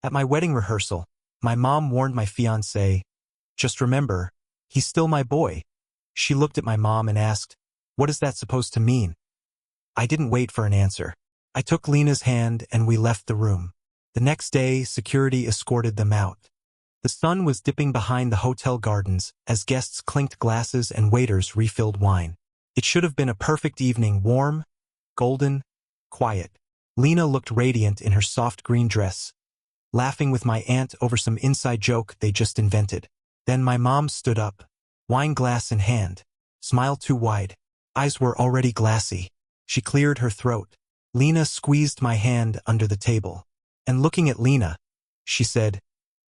At my wedding rehearsal, my mom warned my fiancé, "Just remember, he's still my boy." She looked at my mom and asked, "What is that supposed to mean?" I didn't wait for an answer. I took Lena's hand and we left the room. The next day, security escorted them out. The sun was dipping behind the hotel gardens as guests clinked glasses and waiters refilled wine. It should have been a perfect evening, warm, golden, quiet. Lena looked radiant in her soft green dress, laughing with my aunt over some inside joke they just invented. Then my mom stood up, wine glass in hand, smile too wide. Eyes were already glassy. She cleared her throat. Lena squeezed my hand under the table. And looking at Lena, she said,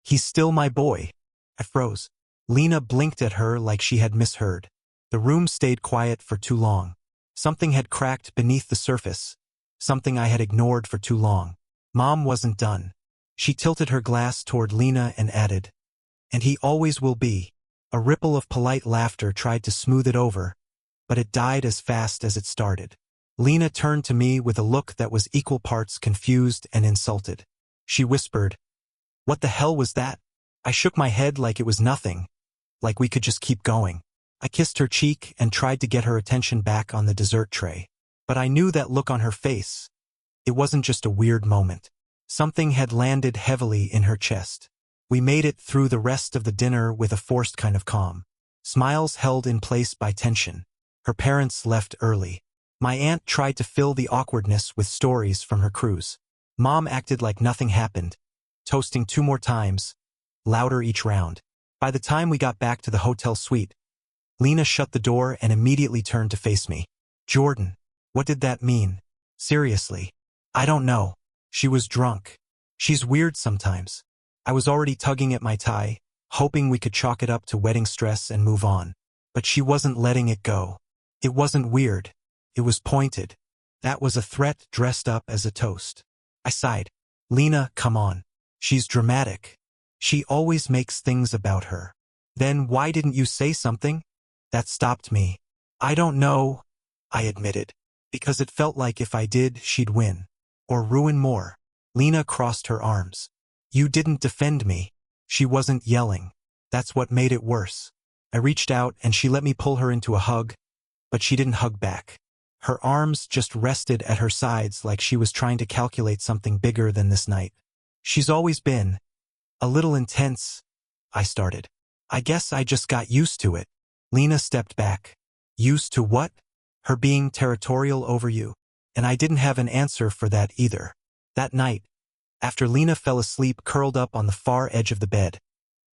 "He's still my boy." I froze. Lena blinked at her like she had misheard. The room stayed quiet for too long. Something had cracked beneath the surface. Something I had ignored for too long. Mom wasn't done. She tilted her glass toward Lena and added, "And he always will be." A ripple of polite laughter tried to smooth it over, but it died as fast as it started. Lena turned to me with a look that was equal parts confused and insulted. She whispered, "What the hell was that?" I shook my head like it was nothing, like we could just keep going. I kissed her cheek and tried to get her attention back on the dessert tray. But I knew that look on her face. It wasn't just a weird moment. Something had landed heavily in her chest. We made it through the rest of the dinner with a forced kind of calm. Smiles held in place by tension. Her parents left early. My aunt tried to fill the awkwardness with stories from her cruise. Mom acted like nothing happened, toasting 2 more times, louder each round. By the time we got back to the hotel suite, Lena shut the door and immediately turned to face me. "Jordan, what did that mean? Seriously?" "I don't know. She was drunk. She's weird sometimes." I was already tugging at my tie, hoping we could chalk it up to wedding stress and move on. But she wasn't letting it go. It wasn't weird. It was pointed. That was a threat dressed up as a toast. I sighed. "Lena, come on. She's dramatic. She always makes things about her." "Then why didn't you say something?" That stopped me. "I don't know," I admitted. "Because it felt like if I did, she'd win. Or ruin more." Lena crossed her arms. "You didn't defend me." She wasn't yelling. That's what made it worse. I reached out and she let me pull her into a hug, but she didn't hug back. Her arms just rested at her sides like she was trying to calculate something bigger than this night. "She's always been a little intense," I started. "I guess I just got used to it." Lena stepped back. "Used to what?" "Her being territorial over you." And I didn't have an answer for that either. That night, after Lena fell asleep curled up on the far edge of the bed,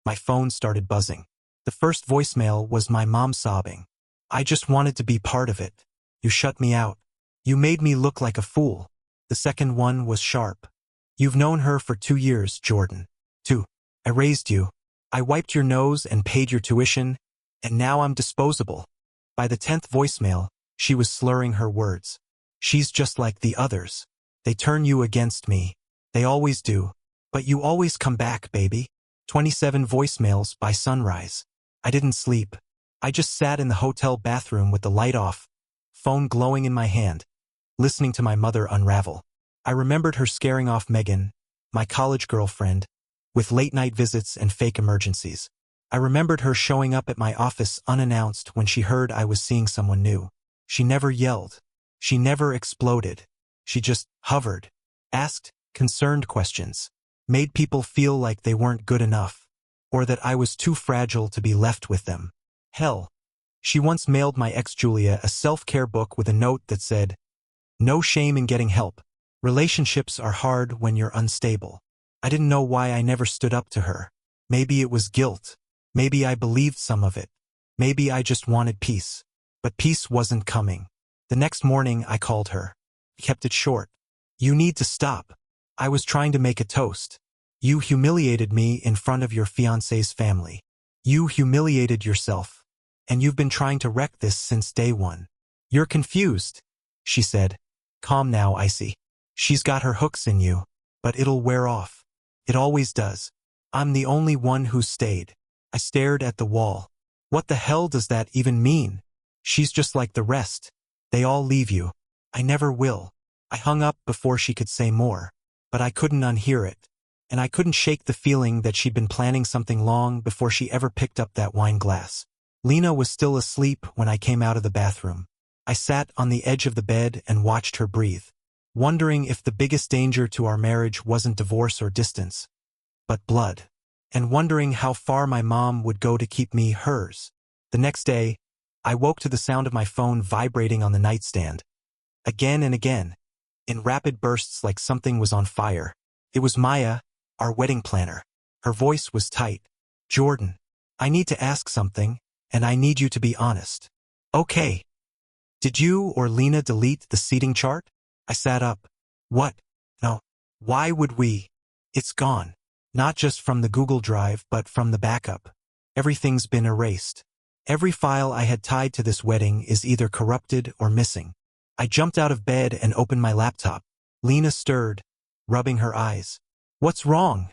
my phone started buzzing. The first voicemail was my mom sobbing. "I just wanted to be part of it. You shut me out. You made me look like a fool." The second one was sharp. "You've known her for 2 years, Jordan. 2. I raised you. I wiped your nose and paid your tuition, and now I'm disposable." By the 10th voicemail, she was slurring her words. "She's just like the others. They turn you against me. They always do. But you always come back, baby." 27 voicemails by sunrise. I didn't sleep. I just sat in the hotel bathroom with the light off, phone glowing in my hand, listening to my mother unravel. I remembered her scaring off Megan, my college girlfriend, with late-night visits and fake emergencies. I remembered her showing up at my office unannounced when she heard I was seeing someone new. She never yelled. She never exploded. She just hovered, asked concerned questions, made people feel like they weren't good enough, or that I was too fragile to be left with them. Hell, she once mailed my ex Julia a self-care book with a note that said, "No shame in getting help. Relationships are hard when you're unstable." I didn't know why I never stood up to her. Maybe it was guilt. Maybe I believed some of it. Maybe I just wanted peace. But peace wasn't coming. The next morning I called her. Kept it short. "You need to stop. I was trying to make a toast. You humiliated me in front of your fiancé's family. You humiliated yourself. And you've been trying to wreck this since day one. You're confused," she said. "Calm now, Icy. She's got her hooks in you, but it'll wear off. It always does. I'm the only one who stayed." I stared at the wall. What the hell does that even mean? She's just like the rest. They all leave you. I never will. I hung up before she could say more, but I couldn't unhear it. and I couldn't shake the feeling that she'd been planning something long before she ever picked up that wine glass. Lena was still asleep when I came out of the bathroom. I sat on the edge of the bed and watched her breathe, wondering if the biggest danger to our marriage wasn't divorce or distance, but blood, and wondering how far my mom would go to keep me hers. The next day, I woke to the sound of my phone vibrating on the nightstand. Again and again, in rapid bursts like something was on fire. It was Maya, our wedding planner. Her voice was tight. "Jordan, I need to ask something, and I need you to be honest." "Okay." "Did you or Lena delete the seating chart?" I sat up. "What? No. Why would we? It's gone. Not just from the Google Drive, but from the backup. Everything's been erased. Every file I had tied to this wedding is either corrupted or missing." I jumped out of bed and opened my laptop. Lena stirred, rubbing her eyes. "What's wrong?"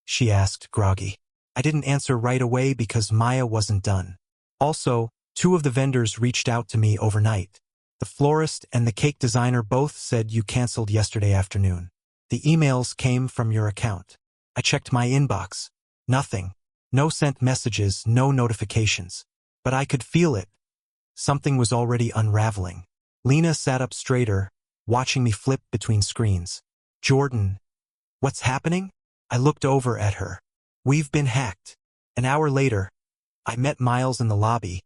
she asked, groggy. I didn't answer right away because Maya wasn't done. Also, 2 of the vendors reached out to me overnight. The florist and the cake designer both said you canceled yesterday afternoon. The emails came from your account. I checked my inbox. Nothing. No sent messages, no notifications. But I could feel it. Something was already unraveling. Lena sat up straighter, watching me flip between screens. "Jordan, what's happening?" I looked over at her. "We've been hacked." An hour later, I met Miles in the lobby,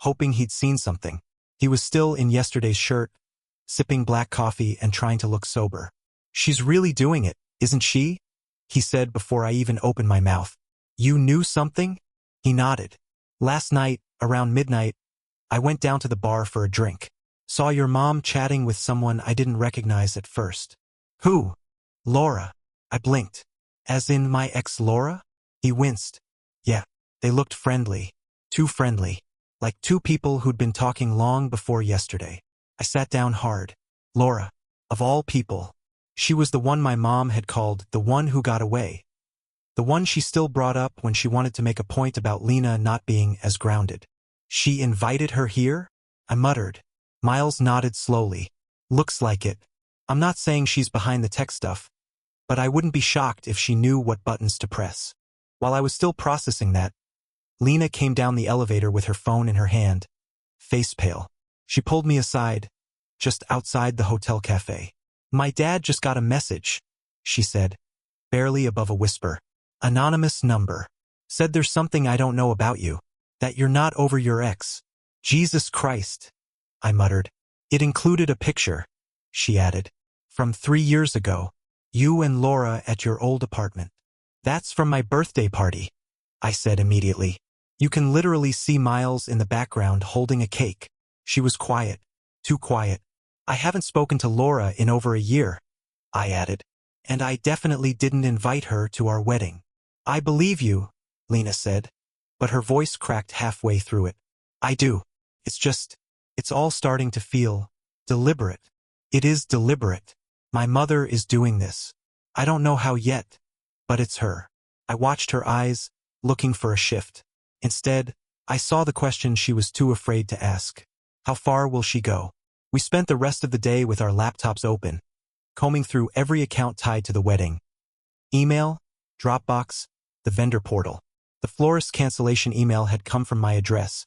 hoping he'd seen something. He was still in yesterday's shirt, sipping black coffee and trying to look sober. "She's really doing it, isn't she?" he said before I even opened my mouth. "You knew something?" He nodded. "Last night, around midnight, I went down to the bar for a drink. Saw your mom chatting with someone I didn't recognize at first." "Who?" "Laura." I blinked. "As in my ex Laura?" He winced. "Yeah, they looked friendly. Too friendly. Like 2 people who'd been talking long before yesterday." I sat down hard. Laura. Of all people. She was the one my mom had called the one who got away. The one she still brought up when she wanted to make a point about Lena not being as grounded. "She invited her here?" I muttered. Miles nodded slowly. "Looks like it. I'm not saying she's behind the tech stuff, but I wouldn't be shocked if she knew what buttons to press." While I was still processing that, Lena came down the elevator with her phone in her hand, face pale. She pulled me aside, just outside the hotel cafe. "My dad just got a message," she said, barely above a whisper. "Anonymous number. Said there's something I don't know about you. That you're not over your ex." "Jesus Christ," I muttered. "It included a picture," she added, "from 3 years ago. You and Laura at your old apartment." "That's from my birthday party," I said immediately. You can literally see Miles in the background holding a cake. She was quiet. Too quiet. "I haven't spoken to Laura in over a year," I added. "And I definitely didn't invite her to our wedding." "I believe you," Lena said, but her voice cracked halfway through it. "I do. It's all starting to feel deliberate." "It is deliberate. My mother is doing this. I don't know how yet, but it's her." I watched her eyes, looking for a shift. Instead, I saw the question she was too afraid to ask. How far will she go? We spent the rest of the day with our laptops open, combing through every account tied to the wedding. Email, Dropbox, the vendor portal. The florist's cancellation email had come from my address,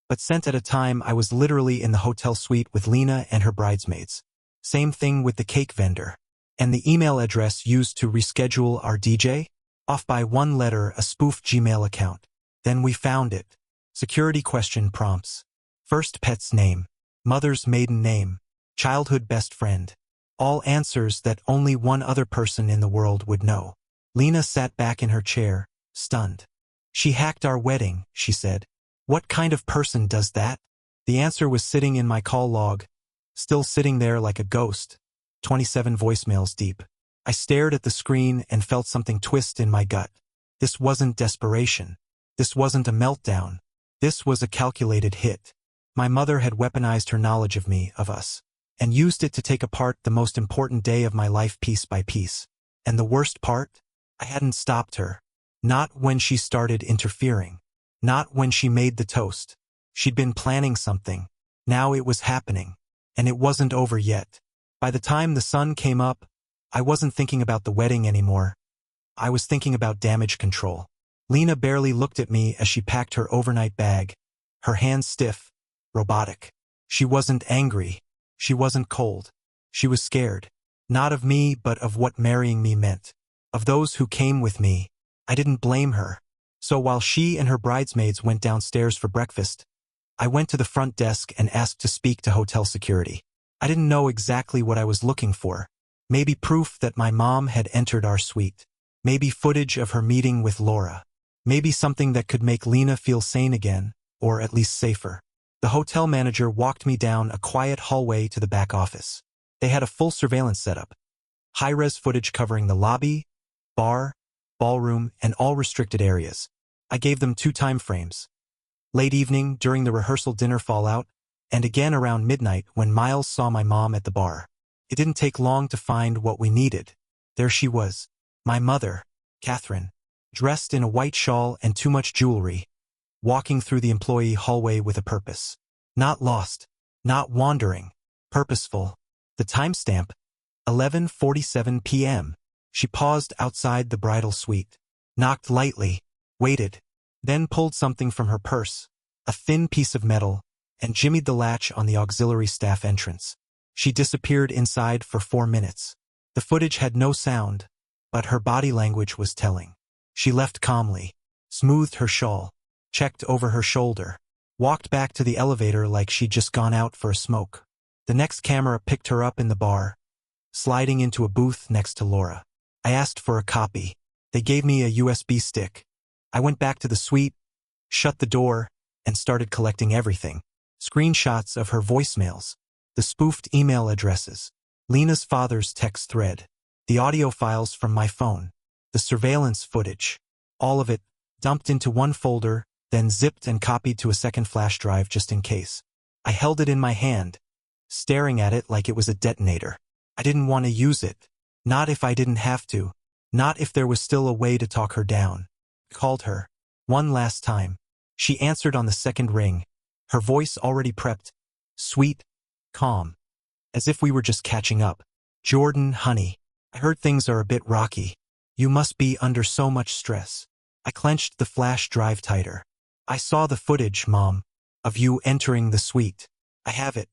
but sent at a time I was literally in the hotel suite with Lena and her bridesmaids. Same thing with the cake vendor. And the email address used to reschedule our DJ? Off by 1 letter, a spoof Gmail account. Then we found it. Security question prompts. First pet's name. Mother's maiden name. Childhood best friend. All answers that only one other person in the world would know. Lena sat back in her chair, stunned. "She hacked our wedding," she said. "What kind of person does that?" The answer was sitting in my call log, still sitting there like a ghost, 27 voicemails deep. I stared at the screen and felt something twist in my gut. This wasn't desperation. This wasn't a meltdown. This was a calculated hit. My mother had weaponized her knowledge of me, of us, and used it to take apart the most important day of my life piece by piece. And the worst part? I hadn't stopped her. Not when she started interfering. Not when she made the toast. She'd been planning something. Now it was happening. And it wasn't over yet. By the time the sun came up, I wasn't thinking about the wedding anymore. I was thinking about damage control. Lena barely looked at me as she packed her overnight bag, her hands stiff, robotic. She wasn't angry. She wasn't cold. She was scared. Not of me, but of what marrying me meant. Of those who came with me. I didn't blame her. So while she and her bridesmaids went downstairs for breakfast, I went to the front desk and asked to speak to hotel security. I didn't know exactly what I was looking for. Maybe proof that my mom had entered our suite. Maybe footage of her meeting with Laura. Maybe something that could make Lena feel sane again, or at least safer. The hotel manager walked me down a quiet hallway to the back office. They had a full surveillance setup. High-res footage covering the lobby, bar, ballroom, and all restricted areas. I gave them 2 time frames. Late evening, during the rehearsal dinner fallout, and again around midnight when Miles saw my mom at the bar. It didn't take long to find what we needed. There she was. My mother, Catherine, dressed in a white shawl and too much jewelry, walking through the employee hallway with a purpose. Not lost, not wandering, purposeful. The timestamp, 11:47 p.m. She paused outside the bridal suite, knocked lightly, waited, then pulled something from her purse, a thin piece of metal, and jimmied the latch on the auxiliary staff entrance. She disappeared inside for 4 minutes. The footage had no sound, but her body language was telling. She left calmly, smoothed her shawl, checked over her shoulder, walked back to the elevator like she'd just gone out for a smoke. The next camera picked her up in the bar, sliding into a booth next to Laura. I asked for a copy. They gave me a USB stick. I went back to the suite, shut the door, and started collecting everything. Screenshots of her voicemails, the spoofed email addresses, Lena's father's text thread, the audio files from my phone, the surveillance footage, all of it dumped into one folder, then zipped and copied to a second flash drive just in case. I held it in my hand, staring at it like it was a detonator. I didn't want to use it. Not if I didn't have to. Not if there was still a way to talk her down. Called her. One last time. She answered on the second ring, her voice already prepped, sweet, calm, as if we were just catching up. Jordan, honey, I heard things are a bit rocky. You must be under so much stress. I clenched the flash drive tighter. I saw the footage, Mom, of you entering the suite. I have it.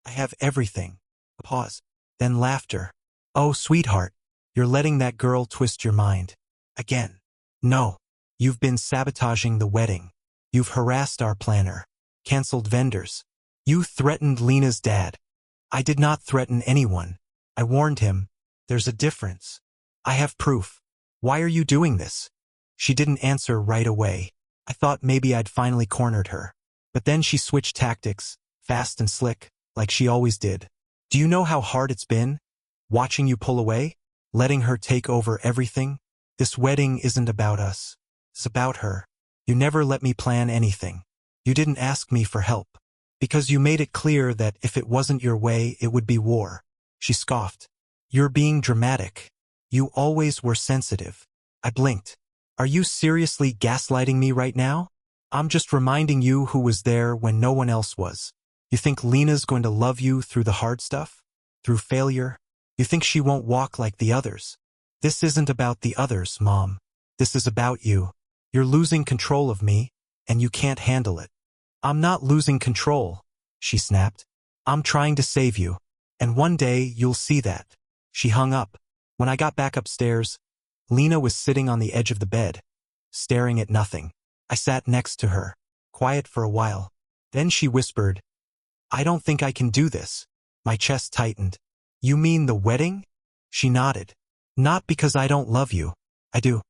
I have everything. A pause. Then laughter. Oh, sweetheart, you're letting that girl twist your mind. Again. No. You've been sabotaging the wedding. You've harassed our planner. Cancelled vendors. You threatened Lena's dad. I did not threaten anyone. I warned him. There's a difference. I have proof. Why are you doing this? She didn't answer right away. I thought maybe I'd finally cornered her. But then she switched tactics, fast and slick, like she always did. Do you know how hard it's been? Watching you pull away? Letting her take over everything? This wedding isn't about us. It's about her. You never let me plan anything. You didn't ask me for help. Because you made it clear that if it wasn't your way, it would be war. She scoffed. You're being dramatic. You always were sensitive. I blinked. Are you seriously gaslighting me right now? I'm just reminding you who was there when no one else was. You think Lena's going to love you through the hard stuff? Through failure? You think she won't walk like the others? This isn't about the others, Mom. This is about you. You're losing control of me, and you can't handle it. I'm not losing control, she snapped. I'm trying to save you, and one day you'll see that. She hung up. When I got back upstairs, Lena was sitting on the edge of the bed, staring at nothing. I sat next to her, quiet for a while. Then she whispered, I don't think I can do this. My chest tightened. You mean the wedding? She nodded. Not because I don't love you. I do.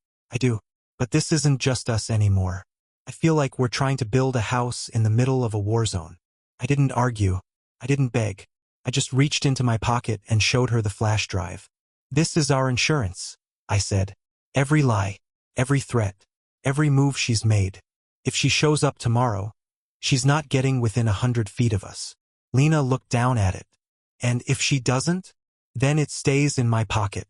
But this isn't just us anymore. I feel like we're trying to build a house in the middle of a war zone. I didn't argue. I didn't beg. I just reached into my pocket and showed her the flash drive. This is our insurance, I said. Every lie, every threat, every move she's made. If she shows up tomorrow, she's not getting within 100 feet of us. Lena looked down at it. And if she doesn't, then it stays in my pocket.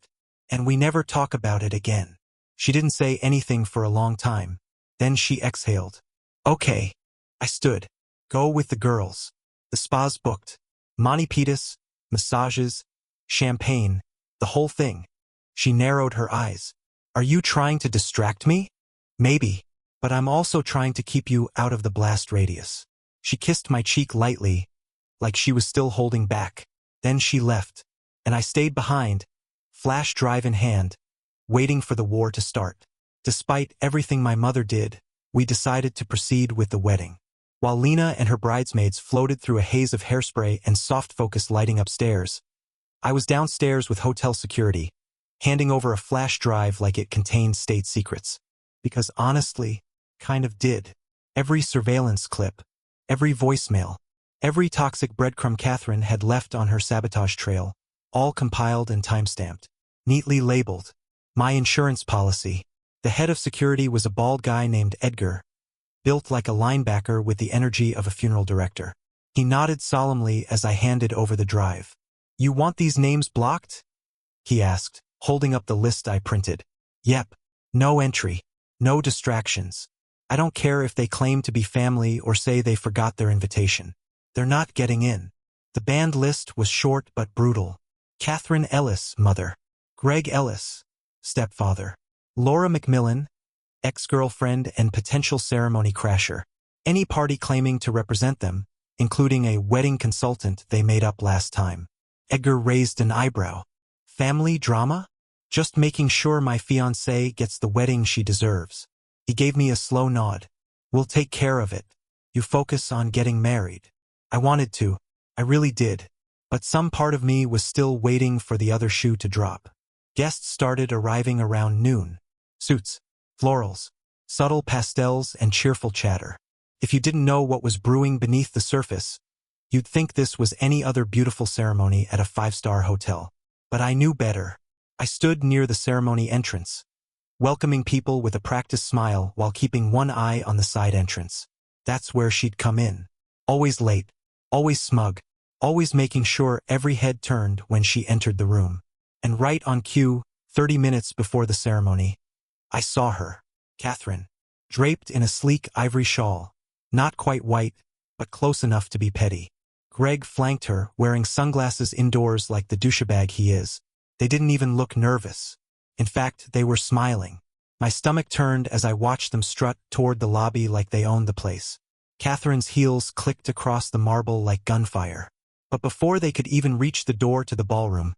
And we never talk about it again. She didn't say anything for a long time. Then she exhaled. Okay. I stood. Go with the girls. The spa's booked. Mani Pedis, massages, champagne, the whole thing. She narrowed her eyes. Are you trying to distract me? Maybe, but I'm also trying to keep you out of the blast radius. She kissed my cheek lightly, like she was still holding back. Then she left, and I stayed behind, flash drive in hand, waiting for the war to start. Despite everything my mother did, we decided to proceed with the wedding. While Lena and her bridesmaids floated through a haze of hairspray and soft focus lighting upstairs, I was downstairs with hotel security, handing over a flash drive like it contained state secrets. Because honestly, kind of did. Every surveillance clip, every voicemail, every toxic breadcrumb Catherine had left on her sabotage trail, all compiled and timestamped, neatly labeled. My insurance policy. The head of security was a bald guy named Edgar, built like a linebacker with the energy of a funeral director. He nodded solemnly as I handed over the drive. You want these names blocked? He asked, holding up the list I printed. Yep. No entry. No distractions. I don't care if they claim to be family or say they forgot their invitation. They're not getting in. The banned list was short but brutal. Catherine Ellis, mother. Greg Ellis, stepfather. Laura McMillan, ex-girlfriend and potential ceremony crasher. Any party claiming to represent them, including a wedding consultant they made up last time. Edgar raised an eyebrow. Family drama? Just making sure my fiancée gets the wedding she deserves. He gave me a slow nod. We'll take care of it. You focus on getting married. I wanted to. I really did. But some part of me was still waiting for the other shoe to drop. Guests started arriving around noon. Suits, florals, subtle pastels, and cheerful chatter. If you didn't know what was brewing beneath the surface, you'd think this was any other beautiful ceremony at a five-star hotel. But I knew better. I stood near the ceremony entrance, welcoming people with a practiced smile while keeping one eye on the side entrance. That's where she'd come in. Always late, always smug, always making sure every head turned when she entered the room. And right on cue, 30 minutes before the ceremony, I saw her, Catherine, draped in a sleek ivory shawl, not quite white, but close enough to be petty. Greg flanked her, wearing sunglasses indoors like the douchebag he is. They didn't even look nervous. In fact, they were smiling. My stomach turned as I watched them strut toward the lobby like they owned the place. Catherine's heels clicked across the marble like gunfire. But before they could even reach the door to the ballroom,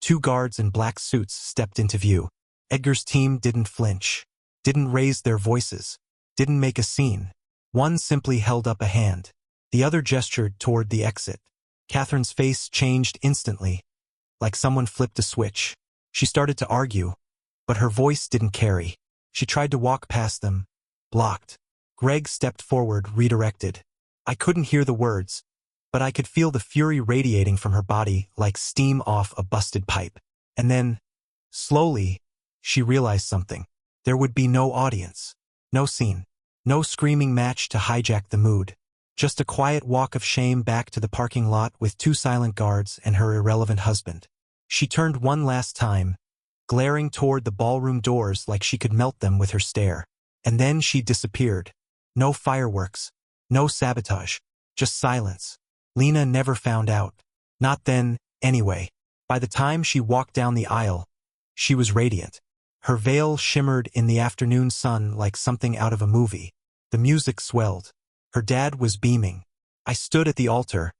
two guards in black suits stepped into view. Edgar's team didn't flinch, didn't raise their voices, didn't make a scene. One simply held up a hand. The other gestured toward the exit. Catherine's face changed instantly, like someone flipped a switch. She started to argue, but her voice didn't carry. She tried to walk past them, blocked. Greg stepped forward, redirected. I couldn't hear the words, but I could feel the fury radiating from her body like steam off a busted pipe. And then, slowly, she realized something. There would be no audience, no scene, no screaming match to hijack the mood. Just a quiet walk of shame back to the parking lot with two silent guards and her irrelevant husband. She turned one last time, glaring toward the ballroom doors like she could melt them with her stare. And then she disappeared. No fireworks, no sabotage, just silence. Lena never found out. Not then, anyway. By the time she walked down the aisle, she was radiant. Her veil shimmered in the afternoon sun like something out of a movie. The music swelled. Her dad was beaming. I stood at the altar,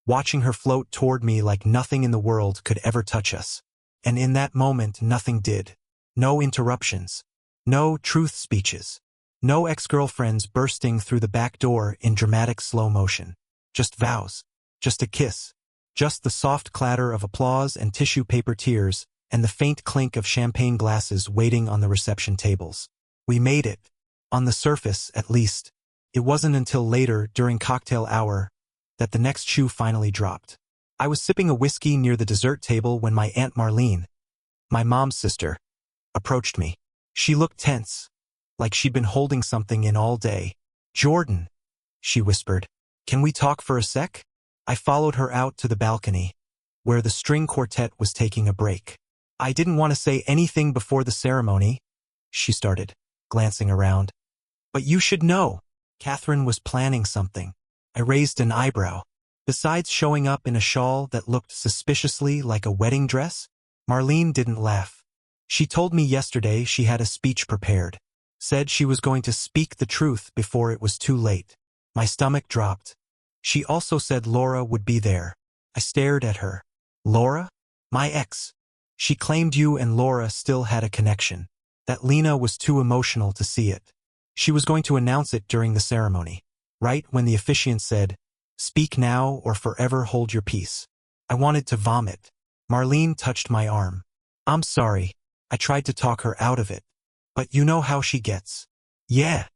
watching her float toward me like nothing in the world could ever touch us. And in that moment, nothing did. No interruptions. No truth speeches. No ex-girlfriends bursting through the back door in dramatic slow motion. Just vows. Just a kiss. Just the soft clatter of applause and tissue paper tears, and the faint clink of champagne glasses waiting on the reception tables. We made it. On the surface, at least. It wasn't until later, during cocktail hour, that the next shoe finally dropped. I was sipping a whiskey near the dessert table when my Aunt Marlene, my mom's sister, approached me. She looked tense, like she'd been holding something in all day. "Jordan," she whispered, "can we talk for a sec?" I followed her out to the balcony, where the string quartet was taking a break. "I didn't want to say anything before the ceremony," she started, glancing around. "But you should know. Catherine was planning something." I raised an eyebrow. Besides showing up in a shawl that looked suspiciously like a wedding dress, Marlene didn't laugh. She told me yesterday she had a speech prepared. Said she was going to speak the truth before it was too late. My stomach dropped. She also said Laura would be there. I stared at her. Laura? My ex. She claimed you and Laura still had a connection. That Lena was too emotional to see it. She was going to announce it during the ceremony. Right when the officiant said, "Speak now or forever hold your peace." I wanted to vomit. Marlene touched my arm. "I'm sorry." I tried to talk her out of it. "But you know how she gets." "Yeah,"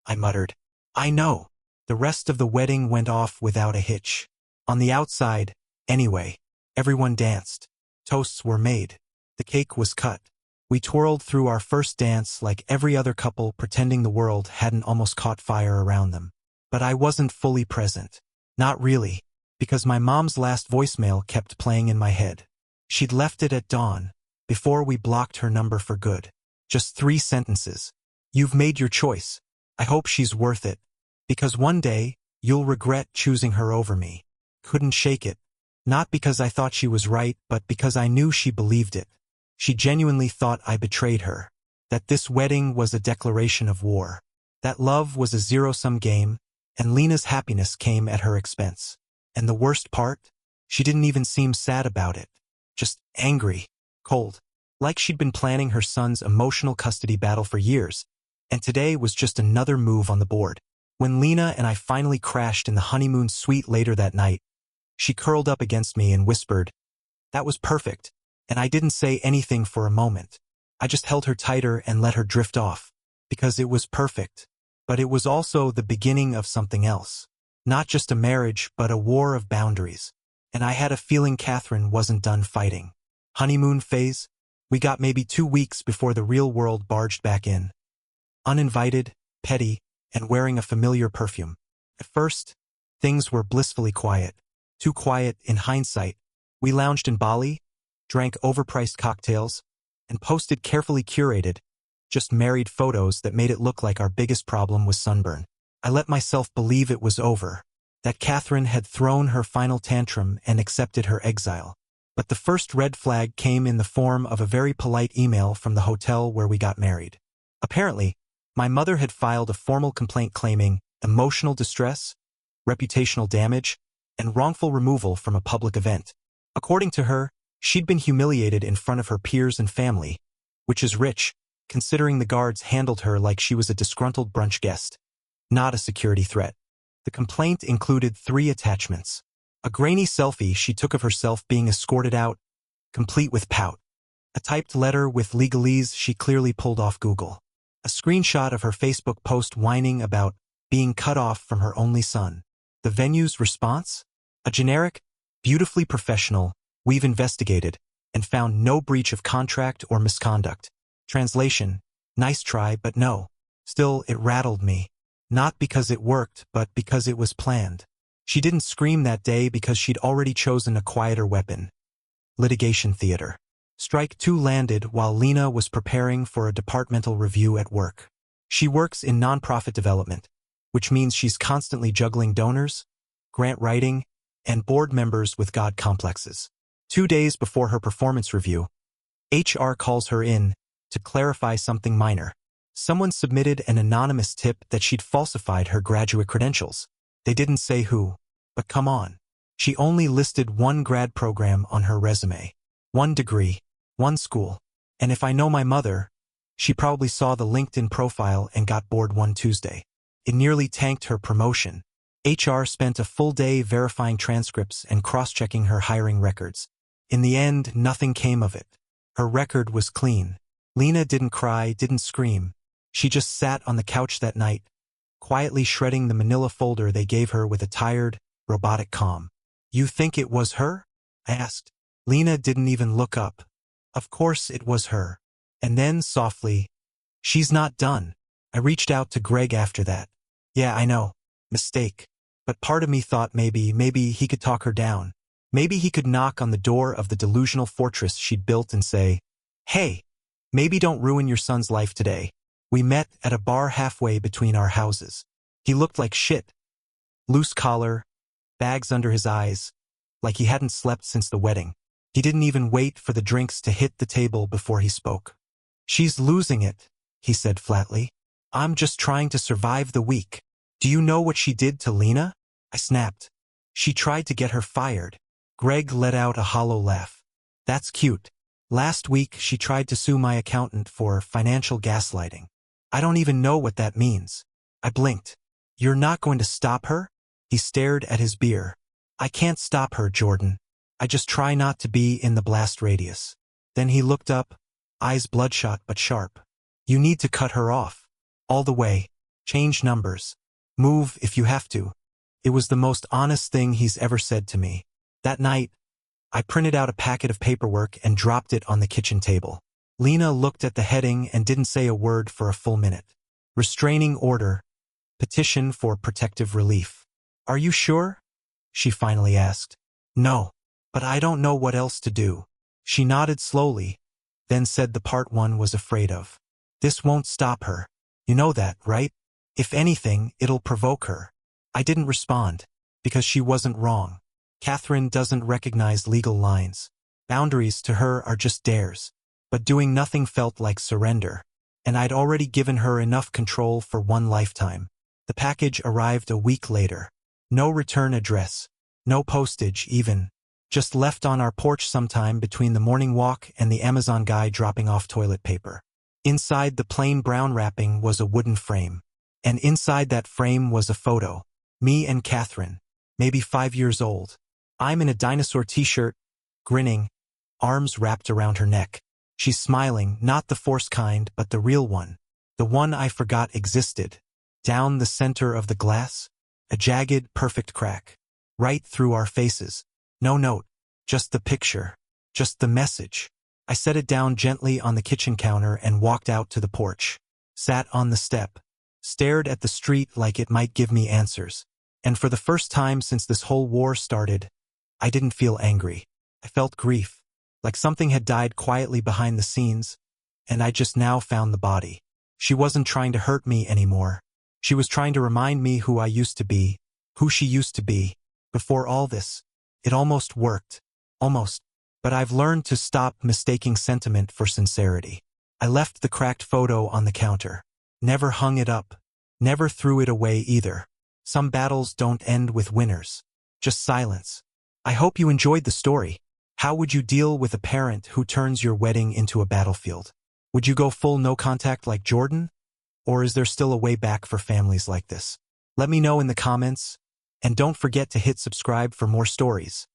I muttered. "I know." The rest of the wedding went off without a hitch. On the outside, anyway, everyone danced. Toasts were made. The cake was cut. We twirled through our first dance like every other couple, pretending the world hadn't almost caught fire around them. But I wasn't fully present. Not really, because my mom's last voicemail kept playing in my head. She'd left it at dawn, before we blocked her number for good. Just 3 sentences. "You've made your choice. I hope she's worth it. Because one day, you'll regret choosing her over me." Couldn't shake it. Not because I thought she was right, but because I knew she believed it. She genuinely thought I betrayed her. That this wedding was a declaration of war. That love was a zero-sum game, and Lena's happiness came at her expense. And the worst part? She didn't even seem sad about it. Just angry. Cold. Like she'd been planning her son's emotional custody battle for years, and today was just another move on the board. When Lena and I finally crashed in the honeymoon suite later that night, she curled up against me and whispered, "That was perfect," and I didn't say anything for a moment. I just held her tighter and let her drift off, because it was perfect. But it was also the beginning of something else. Not just a marriage, but a war of boundaries. And I had a feeling Catherine wasn't done fighting. Honeymoon phase? We got maybe 2 weeks before the real world barged back in. Uninvited, petty, and wearing a familiar perfume. At first, things were blissfully quiet. Too quiet in hindsight. We lounged in Bali, drank overpriced cocktails, and posted carefully curated, just married photos that made it look like our biggest problem was sunburn. I let myself believe it was over, that Catherine had thrown her final tantrum and accepted her exile. But the first red flag came in the form of a very polite email from the hotel where we got married. Apparently, my mother had filed a formal complaint claiming emotional distress, reputational damage, and wrongful removal from a public event. According to her, she'd been humiliated in front of her peers and family, which is rich, considering the guards handled her like she was a disgruntled brunch guest, not a security threat. The complaint included 3 attachments. A grainy selfie she took of herself being escorted out, complete with pout. A typed letter with legalese she clearly pulled off Google. A screenshot of her Facebook post whining about being cut off from her only son. The venue's response? A generic, beautifully professional, "We've investigated and found no breach of contract or misconduct." Translation: nice try, but no. Still, it rattled me. Not because it worked, but because it was planned. She didn't scream that day because she'd already chosen a quieter weapon. Litigation theater. Strike 2 landed while Lena was preparing for a departmental review at work. She works in nonprofit development, which means she's constantly juggling donors, grant writing, and board members with God complexes. 2 days before her performance review, HR calls her in to clarify something minor. Someone submitted an anonymous tip that she'd falsified her graduate credentials. They didn't say who, but come on. She only listed 1 grad program on her resume. 1 degree, 1 school. And if I know my mother, she probably saw the LinkedIn profile and got bored one Tuesday. It nearly tanked her promotion. HR spent a full day verifying transcripts and cross-checking her hiring records. In the end, nothing came of it. Her record was clean. Lena didn't cry, didn't scream. She just sat on the couch that night, quietly shredding the manila folder they gave her with a tired, robotic calm. "You think it was her?" I asked. Lena didn't even look up. Of course it was her. And then, softly, "She's not done." I reached out to Greg after that. "Yeah, I know. Mistake." But part of me thought maybe he could talk her down. Maybe he could knock on the door of the delusional fortress she'd built and say, "Hey, maybe don't ruin your son's life today. We met at a bar halfway between our houses." He looked like shit. Loose collar, bags under his eyes, like he hadn't slept since the wedding. He didn't even wait for the drinks to hit the table before he spoke. "She's losing it," he said flatly. "I'm just trying to survive the week. Do you know what she did to Lena?" I snapped. "She tried to get her fired." Greg let out a hollow laugh. "That's cute. Last week she tried to sue my accountant for financial gaslighting. I don't even know what that means." I blinked. "You're not going to stop her?" He stared at his beer. "I can't stop her, Jordan. I just try not to be in the blast radius." Then he looked up, eyes bloodshot but sharp. "You need to cut her off. All the way. Change numbers. Move if you have to." It was the most honest thing he's ever said to me. That night, I printed out a packet of paperwork and dropped it on the kitchen table. Lena looked at the heading and didn't say a word for a full minute. Restraining order. Petition for protective relief. "Are you sure?" she finally asked. "No, but I don't know what else to do." She nodded slowly, then said the part one was afraid of. "This won't stop her. You know that, right? If anything, it'll provoke her." I didn't respond, because she wasn't wrong. Catherine doesn't recognize legal lines. Boundaries to her are just dares. But doing nothing felt like surrender, and I'd already given her enough control for one lifetime. The package arrived a week later. No return address. No postage, even. Just left on our porch sometime between the morning walk and the Amazon guy dropping off toilet paper. Inside the plain brown wrapping was a wooden frame. And inside that frame was a photo. Me and Catherine. Maybe 5 years old. I'm in a dinosaur t-shirt, grinning, arms wrapped around her neck. She's smiling, not the forced kind, but the real one. The one I forgot existed. Down the center of the glass, a jagged, perfect crack. Right through our faces. No note, just the picture, just the message. I set it down gently on the kitchen counter and walked out to the porch. Sat on the step. Stared at the street like it might give me answers. And for the first time since this whole war started, I didn't feel angry. I felt grief. Like something had died quietly behind the scenes, and I just now found the body. She wasn't trying to hurt me anymore. She was trying to remind me who I used to be, who she used to be. Before all this, it almost worked. Almost. But I've learned to stop mistaking sentiment for sincerity. I left the cracked photo on the counter. Never hung it up. Never threw it away either. Some battles don't end with winners. Just silence. I hope you enjoyed the story. How would you deal with a parent who turns your wedding into a battlefield? Would you go full no contact like Jordan? Or is there still a way back for families like this? Let me know in the comments, and don't forget to hit subscribe for more stories.